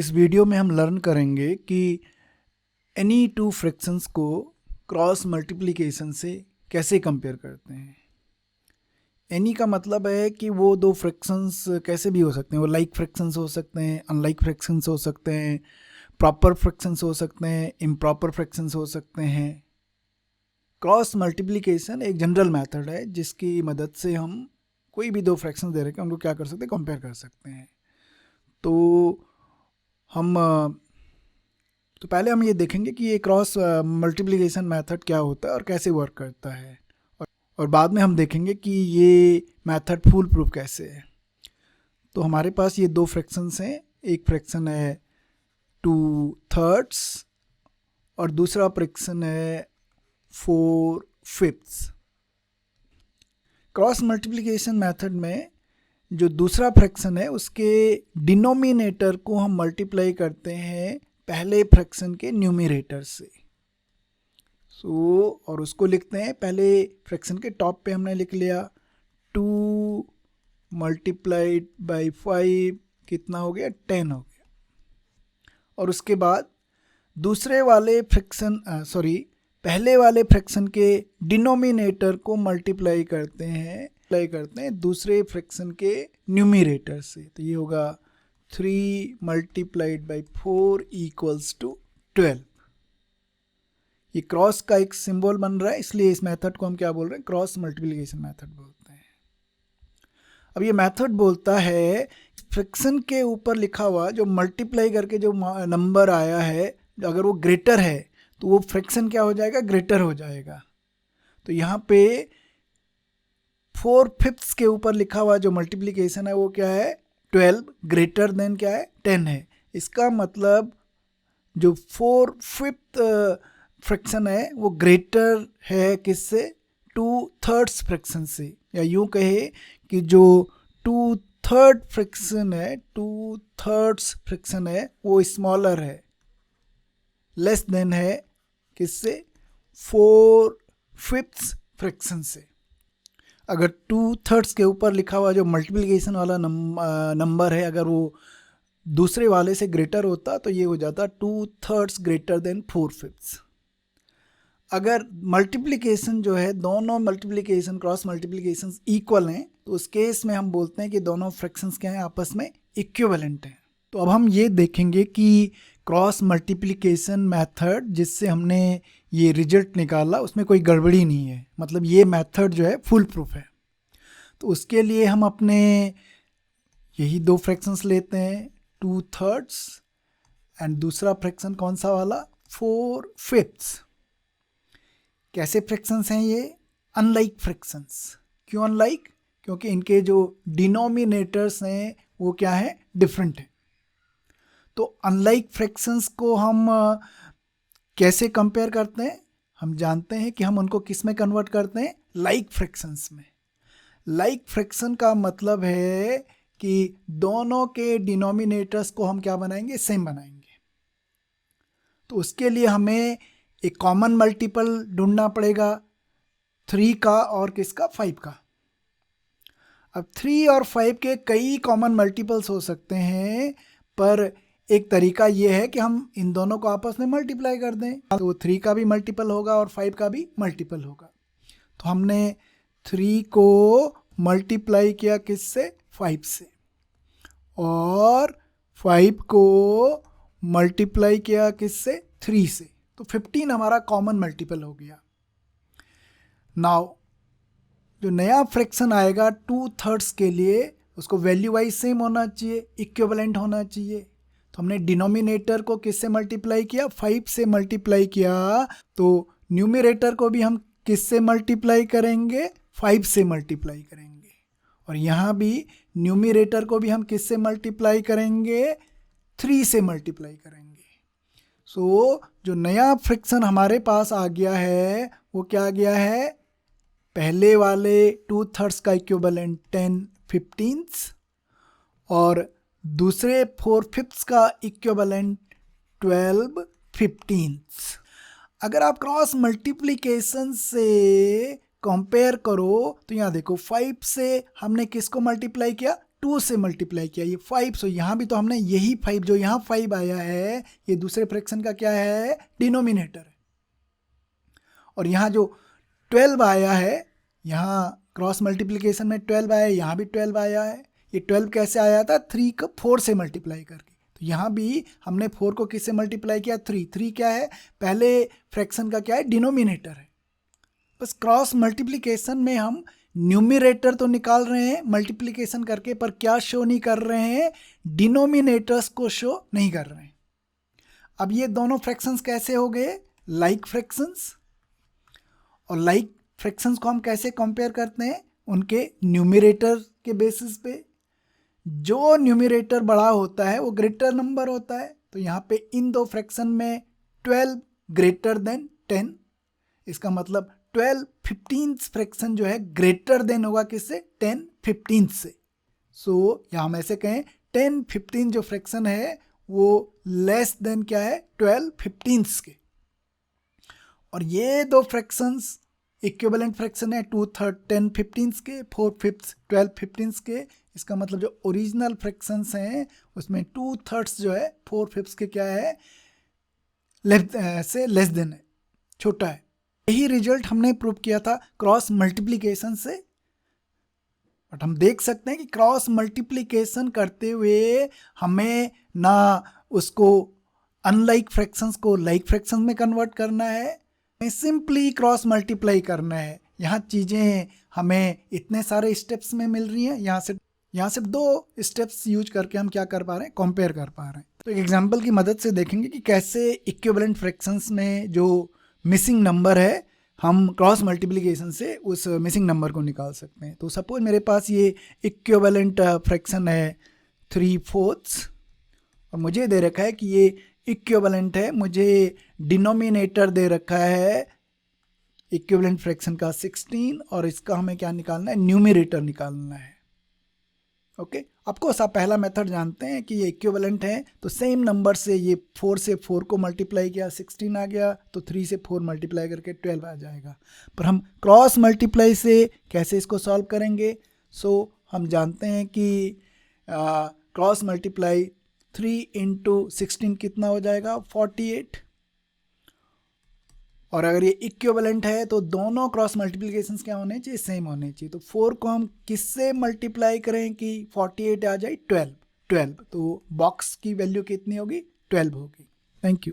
इस वीडियो में हम लर्न करेंगे कि एनी टू फ्रैक्शंस को क्रॉस मल्टीप्लिकेशन से कैसे कंपेयर करते हैं। एनी का मतलब है कि वो दो फ्रैक्शंस कैसे भी हो सकते हैं, वो लाइक फ्रैक्शंस हो सकते हैं, अनलाइक फ्रैक्शंस हो सकते हैं, प्रॉपर फ्रैक्शंस हो सकते हैं, इम्प्रॉपर फ्रैक्शंस हो सकते हैं। क्रॉस मल्टीप्लिकेशन एक जनरल मेथड है जिसकी मदद से हम कोई भी दो फ्रैक्शंस दे रखे हैं उनको क्या कर सकते हैं, कंपेयर कर सकते हैं। तो हम तो पहले हम ये देखेंगे कि ये क्रॉस मल्टीप्लिकेशन मेथड क्या होता है और कैसे वर्क करता है, और बाद में हम देखेंगे कि ये मेथड फुल प्रूफ कैसे है। तो हमारे पास ये दो फ्रैक्शंस हैं, एक फ्रैक्शन है 2/3 और दूसरा फ्रैक्शन है 4/5। क्रॉस मल्टीप्लिकेशन मेथड में जो दूसरा फ्रैक्शन है उसके डिनोमिनेटर को हम मल्टीप्लाई करते हैं पहले फ्रैक्शन के न्यूमरेटर से। और उसको लिखते हैं, पहले फ्रैक्शन के टॉप पे हमने लिख लिया 2 मल्टीप्लाइड बाई 5 कितना हो गया, 10 हो गया। और उसके बाद दूसरे वाले फ्रैक्शन पहले वाले फ्रैक्शन के डिनोमिनेटर को मल्टीप्लाई करते हैं दूसरे फ्रैक्शन के न्यूमरेटर से। तो ये होगा 3 मल्टीप्लाइड बाई 4 इक्वल्स टू 12। ये क्रॉस का एक सिंबल बन रहा है, इसलिए इस मेथड को हम क्या बोल रहे हैं, क्रॉस मल्टीप्लिकेशन मेथड बोलते हैं। अब ये मेथड बोलता है फ्रैक्शन के ऊपर लिखा हुआ जो मल्टीप्लाई करके जो नंबर आया है, अगर वो ग्रेटर है तो वो फ्रैक्शन क्या हो जाएगा, ग्रेटर हो जाएगा। तो यहाँ पे 4/5 के ऊपर लिखा हुआ जो मल्टीप्लिकेशन है वो क्या है, 12 ग्रेटर देन क्या है, 10 है। इसका मतलब जो 4/5 फ्रैक्शन है वो ग्रेटर है किससे, 2/3 फ्रैक्शन से। या यूं कहे कि जो 2/3 फ्रैक्शन है वो स्मॉलर है, लेस देन है किससे, 4/5 फ्रैक्शन से। अगर 2/3 के ऊपर लिखा हुआ जो मल्टीप्लिकेशन वाला नंबर है अगर वो दूसरे वाले से ग्रेटर होता तो ये हो जाता 2/3 ग्रेटर देन 4/5। अगर मल्टीप्लिकेशन जो है, दोनों मल्टीप्लिकेशन क्रॉस मल्टीप्लिकेशन इक्वल हैं, तो उस केस में हम बोलते हैं कि दोनों फ्रैक्शंस क्या हैं, आपस में इक्विवेलेंट हैं। तो अब हम ये देखेंगे कि क्रॉस मल्टीप्लिकेशन मेथड जिससे हमने ये रिजल्ट निकाला उसमें कोई गड़बड़ी नहीं है, मतलब ये मेथड जो है फुल प्रूफ है। तो उसके लिए हम अपने यही दो फ्रैक्शंस लेते हैं, 2/3 एंड दूसरा फ्रैक्शन कौन सा वाला, 4/5। कैसे फ्रैक्शंस हैं ये, अनलाइक फ्रैक्शंस। क्यों अनलाइक, क्योंकि इनके जो डिनोमिनेटर्स हैं वो क्या है, डिफरेंट है। तो अनलाइक फ्रैक्शंस को हम कैसे कंपेयर करते हैं, हम जानते हैं कि हम उनको किस में कन्वर्ट करते हैं, लाइक फ्रैक्शंस में। लाइक फ्रैक्शन का मतलब है कि दोनों के डिनोमिनेटर्स को हम क्या बनाएंगे, सेम बनाएंगे। तो उसके लिए हमें एक कॉमन मल्टीपल ढूंढना पड़ेगा, 3 का और किसका, 5 का। अब 3 और 5 के कई कॉमन मल्टीपल्स हो सकते हैं, पर एक तरीका ये है कि हम इन दोनों को आपस में मल्टीप्लाई कर दें, तो 3 का भी मल्टीपल होगा और 5 का भी मल्टीपल होगा। तो हमने 3 को मल्टीप्लाई किया किससे, 5 से, और 5 को मल्टीप्लाई किया किससे, 3 से। तो 15 हमारा कॉमन मल्टीपल हो गया। नाउ जो नया फ्रैक्शन आएगा 2/3 के लिए, उसको वैल्यू वाइज सेम होना चाहिए, इक्विवेलेंट होना चाहिए। तो हमने डिनोमिनेटर को किससे मल्टीप्लाई किया, 5 से मल्टीप्लाई किया। तो न्यूमरेटर को भी हम किससे मल्टीप्लाई करेंगे, 5 से मल्टीप्लाई करेंगे। और यहाँ भी न्यूमरेटर को भी हम किससे मल्टीप्लाई करेंगे, 3 से मल्टीप्लाई करेंगे। जो नया फ्रैक्शन हमारे पास आ गया है वो क्या आ गया है, पहले वाले 2/3 का इक्विवेलेंट 10/15 और दूसरे 4/5 का इक्विवेलेंट 12/15। अगर आप क्रॉस मल्टीप्लिकेशन से कंपेयर करो तो यहाँ देखो, 5 से हमने किसको मल्टीप्लाई किया, 2 से मल्टीप्लाई किया, ये 5, सो यहाँ भी तो हमने यही 5, जो यहाँ 5 आया है ये दूसरे फ्रैक्शन का क्या है, डिनोमिनेटर है। और यहाँ जो 12 आया है, यहाँ क्रॉस मल्टीप्लिकेशन में 12 आया है, यहाँ भी 12 आया है। ये 12 कैसे आया था, 3 को 4 से मल्टीप्लाई करके। तो यहाँ भी हमने 4 को किससे मल्टीप्लाई किया, 3 क्या है, पहले फ्रैक्शन का क्या है, डिनोमिनेटर है। बस क्रॉस मल्टीप्लिकेशन में हम न्यूमिरेटर तो निकाल रहे हैं मल्टीप्लिकेशन करके, पर क्या शो नहीं कर रहे हैं, डिनोमिनेटर्स को शो नहीं कर रहे हैं। अब ये दोनों फ्रैक्शंस कैसे हो गए, लाइक फ्रैक्शंस। और लाइक फ्रैक्शंस को हम कैसे कंपेयर करते हैं, उनके न्यूमिरेटर के बेसिस पे। जो न्यूमिरेटर बड़ा होता है वो ग्रेटर नंबर होता है। तो यहाँ पे इन दो फ्रैक्शन में 12 ग्रेटर देन 10, इसका मतलब 12 15th फ्रैक्शन जो है ग्रेटर देन होगा किससे, 10 15th से। सो यहाँ हम ऐसे कहें 10 15 जो फ्रैक्शन है वो लेस देन क्या है, 12 15th के। और ये दो फ्रैक्शंस इक्विवेलेंट फ्रैक्शन है, 2/3 10 15th के, 4/5 12 15th के। इसका मतलब जो ओरिजिनल फ्रैक्शंस हैं उसमें 2/3 जो है 4/5 के क्या है, लेस देन है, छोटा है। यही रिजल्ट हमने प्रूव किया था क्रॉस मल्टीप्लिकेशन से। बट हम देख सकते हैं कि क्रॉस मल्टीप्लिकेशन करते हुए हमें ना उसको अनलाइक फ्रैक्शंस को लाइक फ्रैक्शंस में कन्वर्ट करना है, सिंपली क्रॉस मल्टीप्लाई करना है। यहाँ चीज़ें हमें इतने सारे स्टेप्स में मिल रही हैं, यहाँ सिर्फ 2 स्टेप्स यूज करके हम क्या कर पा रहे हैं, कंपेयर कर पा रहे हैं। तो एक एग्जांपल की मदद से देखेंगे कि कैसे इक्विवेलेंट फ्रैक्शंस में जो मिसिंग नंबर है हम क्रॉस मल्टीप्लिकेशन से उस मिसिंग नंबर को निकाल सकते हैं। तो सपोज मेरे पास ये इक्विवेलेंट फ्रैक्शन है 3/4 और मुझे दे रखा है कि ये इक्विवेलेंट है, मुझे डिनोमिनेटर दे रखा है इक्विवेलेंट फ्रैक्शन का 16 और इसका हमें क्या निकालना है, न्यूमरेटर निकालना है। ओके, ऑफकोर्स आप पहला मेथड जानते हैं कि ये इक्विवेलेंट है, तो सेम नंबर से ये 4 से 4 को मल्टीप्लाई किया 16 आ गया, तो 3 से 4 मल्टीप्लाई करके 12 आ जाएगा। पर हम क्रॉस मल्टीप्लाई से कैसे इसको सॉल्व करेंगे, सो हम जानते हैं कि क्रॉस मल्टीप्लाई 3 × 16 कितना हो जाएगा, 48। और अगर ये इक्विवेलेंट है तो दोनों क्रॉस मल्टीप्लिकेशंस क्या होने चाहिए, सेम होने चाहिए। तो 4 को हम किससे मल्टीप्लाई करें कि 48 आ जाए, 12। तो बॉक्स की वैल्यू कितनी होगी, 12 होगी। Thank you.